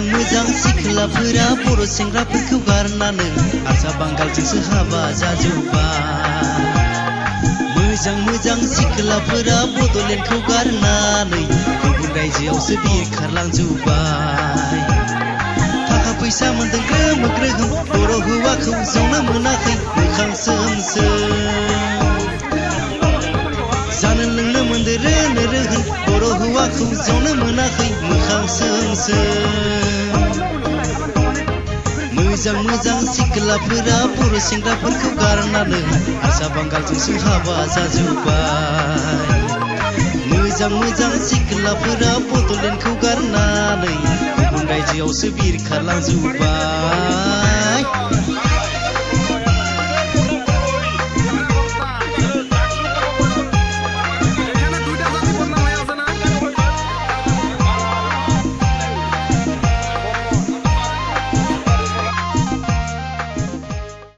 मोजां सिख्लाफोरा बर' सेंग्राफोरखौ गारनानै हारसा बांगालजोंसो हाबा जाजोब्बाय। मोजां सिख्लाफोरा बड'लेण्डखौ गारनानै गुबुन रायजोआवसो बिरखारलांजोब्बाय। थाखा फैसा मोनदों ग्रोम ग्रोम बर' हौवाखौ जनो मोनाखै मोखां सोम जानो लोंनो मोनदो रोनो रोहोन बर' हौवाखौ जनो मोनाखै मोखां सोम मोजां सिख्लाफोरा बर' सेंग्राफोरखौ गारनानै हारसा बांगालजोंसो हाबा जाजोब्बाय। मोजां सिख्लाफोरा बड'लेण्डखौ गारनानै गुबुन रायजोआवसो बिरखारलांजोब्बाय।